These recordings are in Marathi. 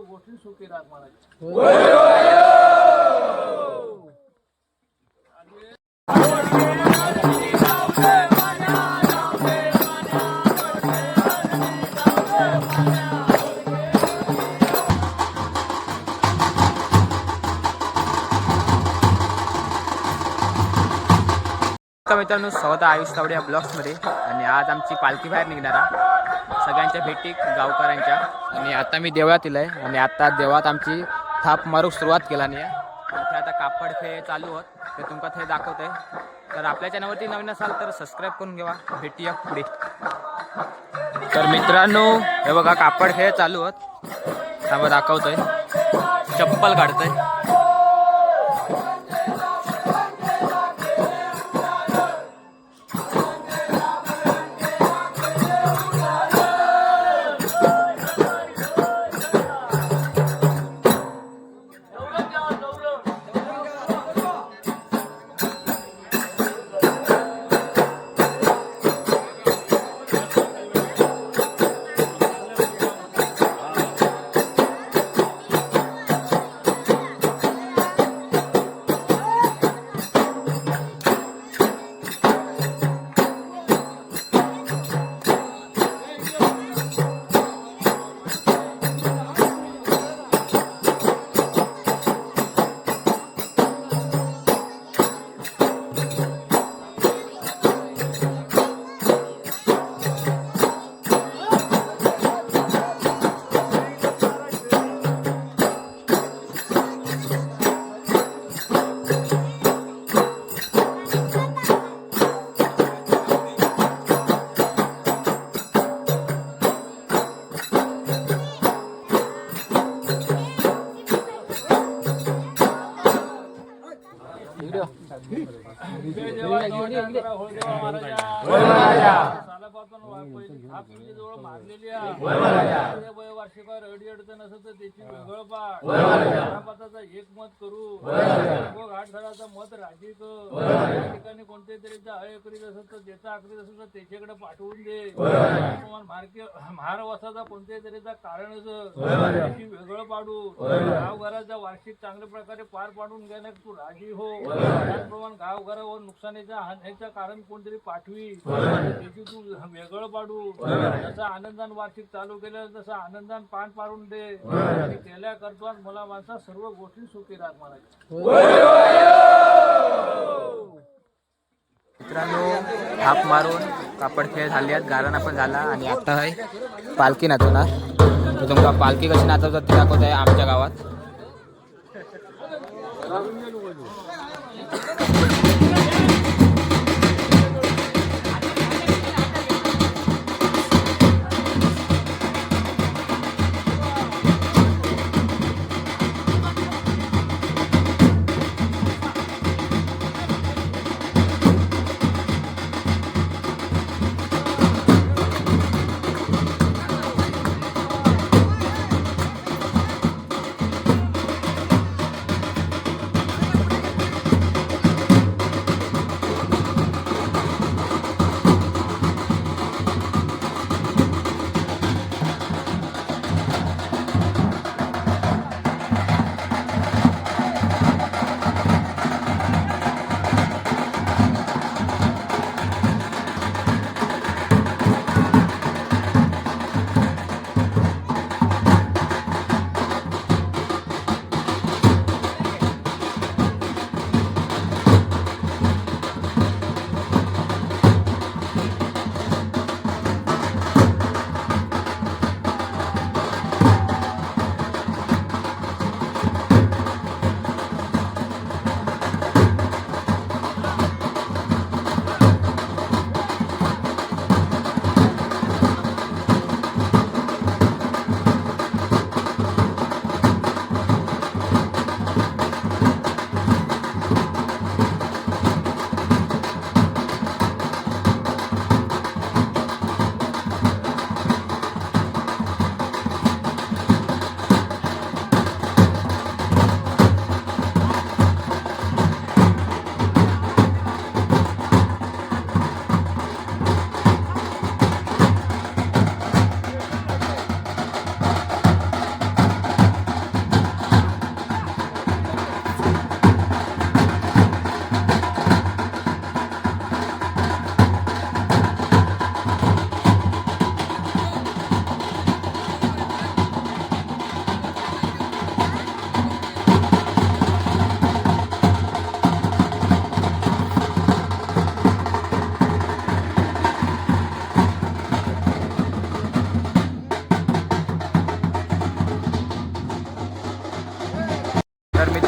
गोष्टी सुखी राख महाराज. मित्रांनो, स्वागत आहे आयुष तावडे या ब्लॉग्समध्ये. आणि आज आमची पालखी बाहेर निघणार आहे सगळ्यांच्या भेटी गावकऱ्यांच्या. आणि आता मी देवळात आहे आणि आता देवळात आमची थाप मारूक सुरुवात केला नाही. आता कापड खेळ चालू होत ते तुमका ते दाखवते. तर आपल्या चॅनलवरती नवीन असाल तर सबस्क्राईब करून घ्या. भेटूया पुढे. तर मित्रांनो, हे बघा कापड खेळ चालू होत. त्यामुळे दाखवतोय चप्पल काढतोय. एक मत करू घाटघराचा मत राजी ठिकाणी कोणते तरी हळे करीत असेल तर ज्याचा आकरीत असेल तर त्याच्याकडे पाठवून दे. महारवासाचा कोणत्याही तरीचा कारण वेगळं पाडू. गावघराचा वार्षिक चांगल्या प्रकारे पार पाडून घेण्यास तू राजी हो. त्याचप्रमाणे गावघरावर नुकसानीचा हानीचं कारण कोणतरी पाठवी त्याची तू वेगळं पाडू. जसं आनंदान वार्षिक चालू केलं तसं आनंदान पान पाडून दे. केल्या करतो मला माणसा सर्व गोष्टी सुखी राख महाराज. मित्रांनो, थाप मारून कापड खेळ झाले आहेत. गारण पण झाला आणि आता आहे पालखी नाचवणार. तर तुमका पालखी कशी नाचवतात ते दाखवत आहे आमच्या गावात.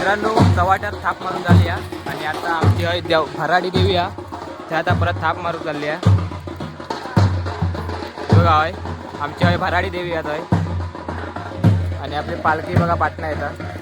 मित्रांनो चव्हाट्यात थाप मारून झाली आहे आणि आता आमची आहे भराडी देवी आहे त्या आता परत थाप मारून चालली आहे. बघा आहे आमची आहे भराडी देवी आहे आणि आपली पालखी बघा पाटणा येतात.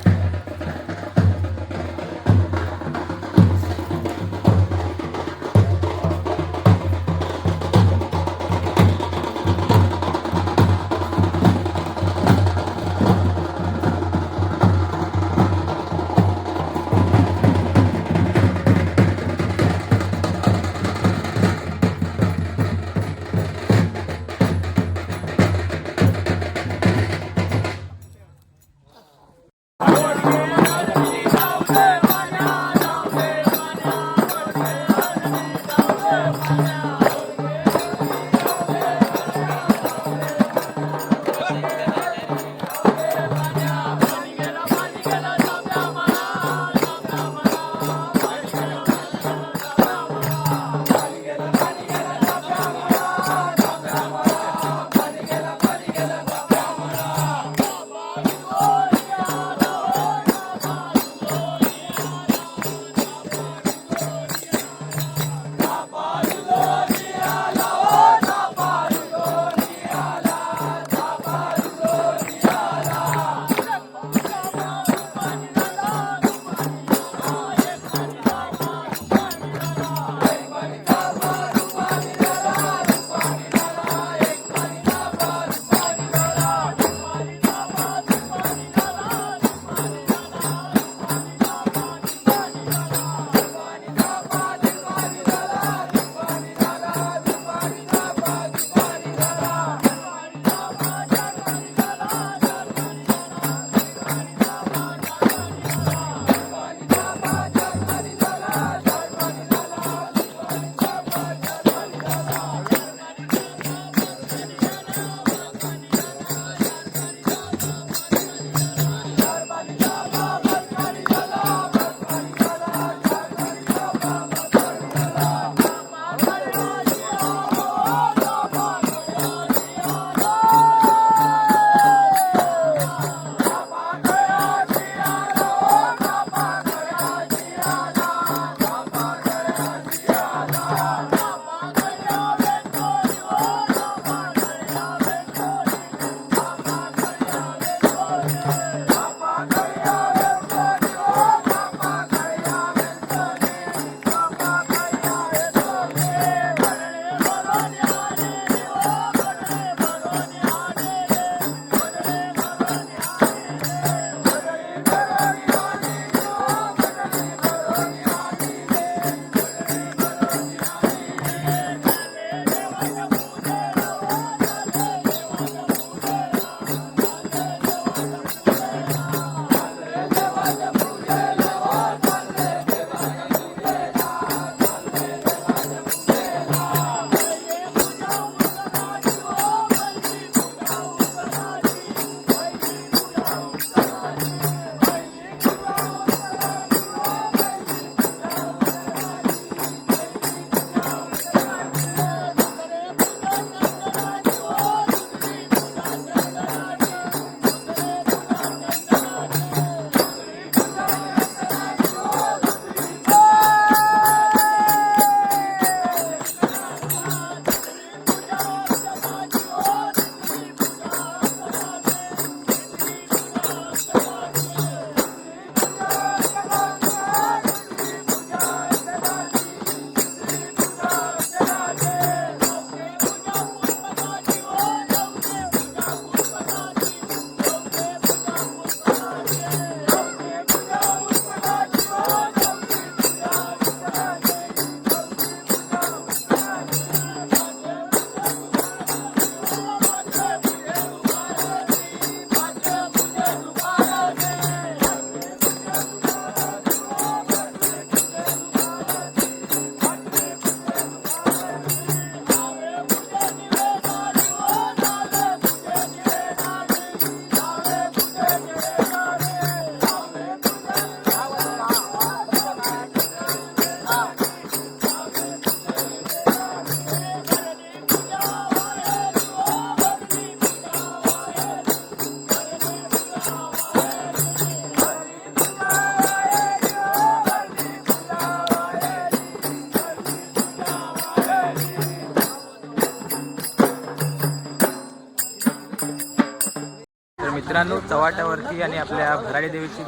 मित्रांनो चव्हाट्यावरती आणि आपल्या भराडी देवीची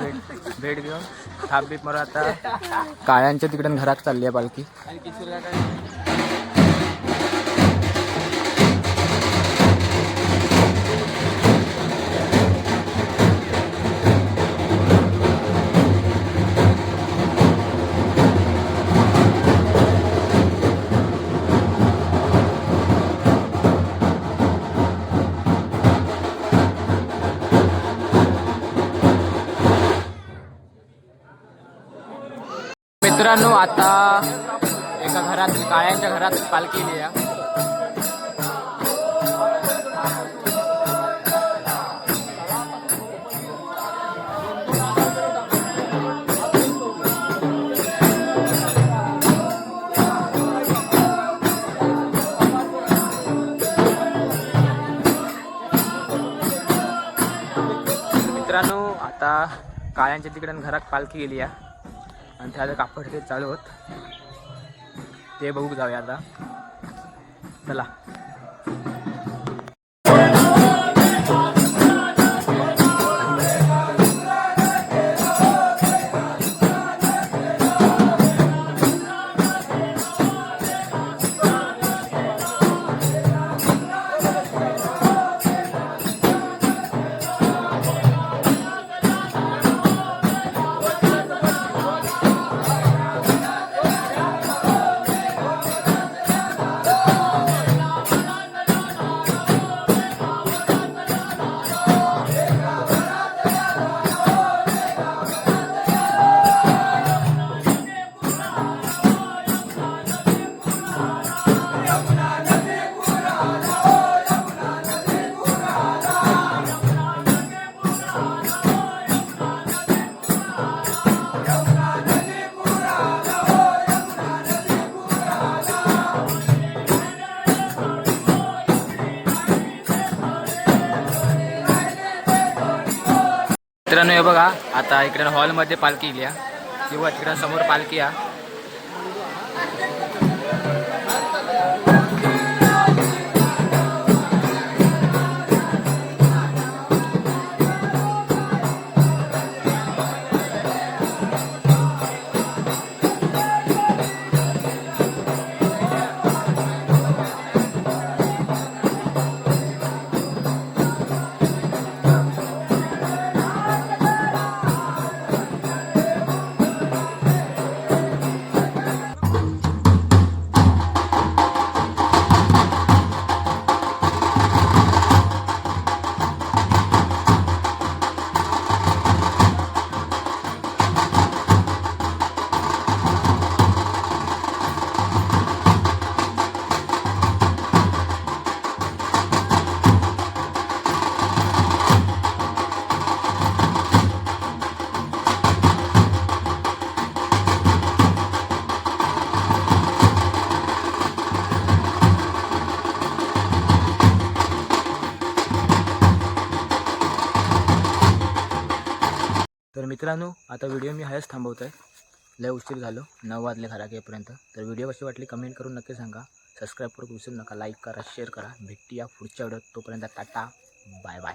भेट घेऊन थाप बीप मारून आता काळ्यांच्या तिकडून घरात चालली आहे पालखी. मित्रांनो आता एका घरात काळ्यांच्या घरात पालखी गेली आहे. मित्रांनो आता काळ्यांच्या तिकडे घरात पालखी गेली आहे आणि त्याला कापड ते चालू होत ते बघू जाऊया आता. चला मित्रांनो हे बघा आता इकडे हॉलमध्ये पालखी गेली आहे किंवा तिकडे समोर पालखी आहे. तर मित्रांनो आता व्हिडिओ मी हायच थांबवत आहे. लय उशीर झालो 9 वाजले घरा येईपर्यंत. तर व्हिडिओ कशी वाटली कमेंट करून नक्की सांगा. सबस्क्राईब करू विसरू नका. लाईक करा शेअर करा. भेटूया पुढच्या व्हिडिओत. तोपर्यंत टाटा बाय बाय.